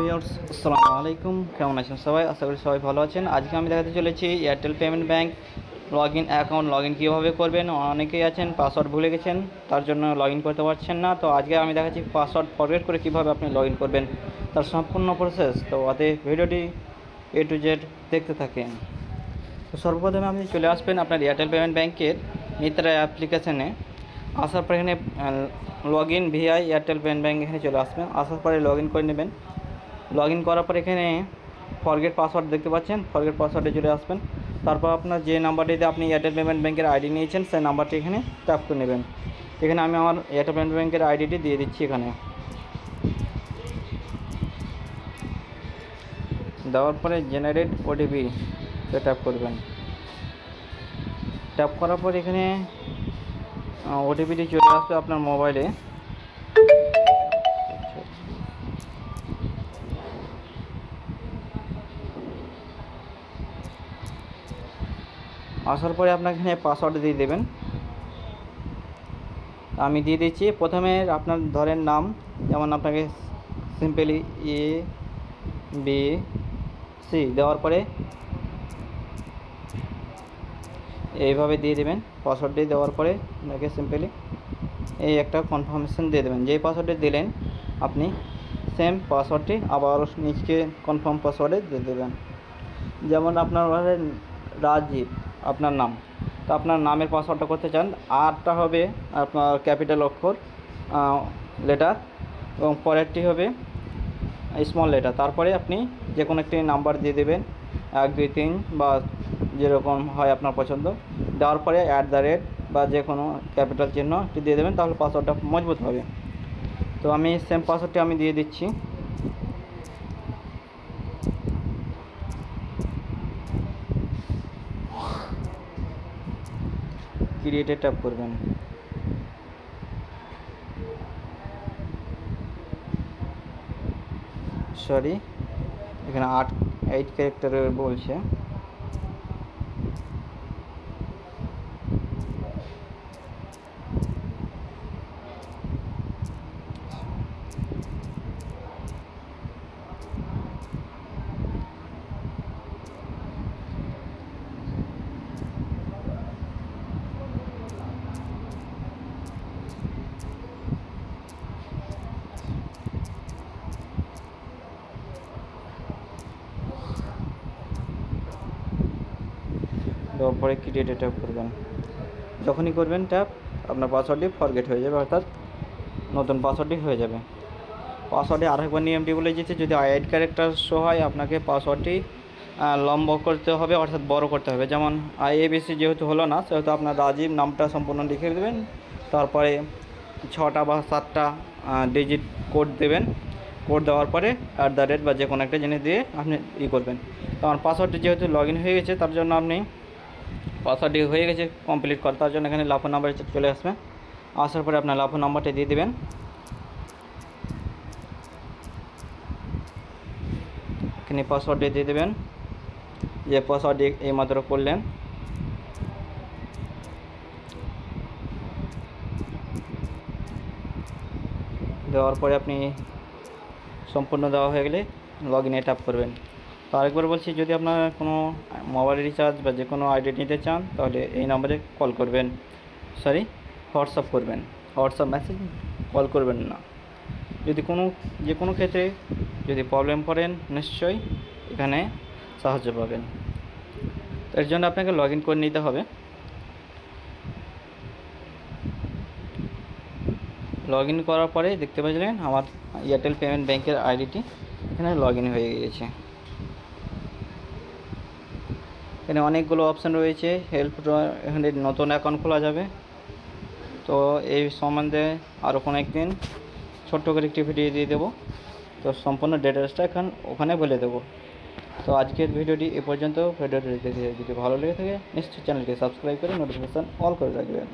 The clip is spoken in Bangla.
ভিউয়ার্স, আসসালামু আলাইকুম। কেমন আছেন সবাই? আশা করি সবাই ভালো আছেন। আজকে আমি দেখাতে চলেছি Airtel payment bank account log in কীভাবে করবেন। অনেকেই আছেন পাসওয়ার্ড ভুলে গেছেন, তার জন্য লগ ইন করতে পারছেন না। তো আজকে আমি দেখাচ্ছি পাসওয়ার্ড ফরগেট করে কীভাবে আপনি লগ ইন করবেন, তার সম্পূর্ণ প্রসেস। তো অতএব ভিডিওটি A to Z দেখতে থাকেন। তো সর্বপ্রথমে আপনি চলে আসবেন আপনার এয়ারটেল পেমেন্ট ব্যাংকের মিত্রা অ্যাপ্লিকেশনে। আসার পর এখানে log in Vi Airtel payment bank এখানে চলে আসবেন। আসার পরে লগ ইন করে নেবেন। লগ ইন করার পর এখানে ফরগেট পাসওয়ার্ড দেখতে পাচ্ছেন, ফরগেট পাসওয়ার্ডে চলে আসবেন। তারপর আপনার যে নাম্বারটিতে আপনি এয়ারটেল পেমেন্ট ব্যাংকের আইডি নিয়েছেন সেই নাম্বারটি এখানে ট্যাপ করে নেবেন। এখানে আমি আমার এয়ারটেল পেমেন্ট ব্যাংকের আইডিটি দিয়ে দিচ্ছি। এখানে দেওয়ার পরে জেনারেট ওটিপি ট্যাপ করবেন। ট্যাপ করার পর এখানে ওটিপিটি চলে আসবে আপনার মোবাইলে। আসার পরে আপনাকে এখানে পাসওয়ার্ড দিয়ে দেবেন। আমি দিয়ে দিচ্ছি। প্রথমে আপনার ধরেন নাম, যেমন আপনাকে সিম্পলি ABC দেওয়ার পরে এইভাবে দিয়ে দেবেন। পাসওয়ার্ডটি দেওয়ার পরে আপনাকে সিম্পলি এই একটা কনফার্মেশন দিয়ে দেবেন। যেই পাসওয়ার্ডটি দিলেন আপনি সেম পাসওয়ার্ডটি আবার নিচে কনফার্ম পাসওয়ার্ডে দিয়ে দেবেন। যেমন আপনার রাজীব আপনার নাম, তো আপনার নামের পাসওয়ার্ডটা করতে চান, আরটা হবে আপনার ক্যাপিটাল অক্ষর লেটার এবং পরেরটি হবে স্মল লেটার। তারপরে আপনি যে কোনো একটি নাম্বার দিয়ে দেবেন, 1 2 3 বা যেরকম হয় আপনার পছন্দ। দেওয়ার পরে @ বা যে কোনো ক্যাপিটাল চিহ্ন একটি দিয়ে দেবেন, তাহলে পাসওয়ার্ডটা মজবুত হবে। তো আমি সেম পাসওয়ার্ডটি আমি দিয়ে দিচ্ছি। ক্রিয়েটে ট্যাপ করবেন। সরি, এখানে 8 ক্যারেক্টারের বলছে। দেওয়ার পরে ক্রিয়েটে ট্যাপ করবেন। যখনই করবেন ট্যাপ, আপনার পাসওয়ার্ডটি ফরগেট হয়ে যাবে, অর্থাৎ নতুন পাসওয়ার্ডটি হয়ে যাবে। পাসওয়ার্ডে আরেকবার নিয়মটি বলে দিচ্ছি, যদি 8 ক্যারেক্টার শো হয় আপনাকে পাসওয়ার্ডটি লম্বা করতে হবে, অর্থাৎ বড় করতে হবে। যেমন ABC যেহেতু হলো না, সেহেতু আপনার রাজীব নামটা সম্পূর্ণ লিখে দেবেন। তারপরে 6টা বা 7টা ডিজিট কোড দেবেন। কোড দেওয়ার পরে @ বা যে কোনো একটা জিনিস দিয়ে আপনি করবেন। তো আমার পাসওয়ার্ডটি যেহেতু লগ ইন হয়ে গেছে, তার জন্য আপনি পাসওয়ার্ডটি হয়ে গেছে কমপ্লিট করা, তার জন্য এখানে লাফো নাম্বারে চলে আসবেন। আসার পরে আপনার লাফো নাম্বারটি দিয়ে দেবেন। এখানে পাসওয়ার্ডটি দিয়ে দেবেন, যে পাসওয়ার্ডটি এইমাত্র করলেন। দেওয়ার পরে আপনি সম্পূর্ণ দেওয়া হয়ে গেলে লগ ইনে ট্যাপ করবেন। তো আরেকবার বলছি, যদি আপনার কোনো মোবাইল রিচার্জ বা যে কোনো আইডি নিতে চান, তাহলে এই নম্বরে কল করবেন, হোয়াটসঅ্যাপ করবেন। হোয়াটসঅ্যাপ মেসেজ কল করবেন না। যদি যে কোনো ক্ষেত্রে যদি প্রবলেম পড়েন, নিশ্চয়ই এখানে সাহায্য পাবেন। এর জন্য আপনাকে লগ ইন করে নিতে হবে। লগ ইন করার পরে দেখতে পাচ্ছিলেন আমার এয়ারটেল পেমেন্ট ব্যাংকের আইডিটি এখানে লগ ইন হয়ে গিয়েছে। এখানে অনেকগুলো অপশান রয়েছে, হেল্প, এখানে নতুন অ্যাকাউন্ট খোলা যাবে। তো এই সম্বন্ধে আরও কোনো একদিন ছোট্ট করে একটি ভিডিও দিয়ে দেবো। তো সম্পূর্ণ ডিটেলসটা ওখানে বলে দেবো। তো আজকের ভিডিওটি এ পর্যন্ত। ভিডিওটি দেখে যদি ভালো লেগে থাকে নিশ্চয়ই চ্যানেলকে সাবস্ক্রাইব করে নোটিফিকেশান অল করে রাখবেন।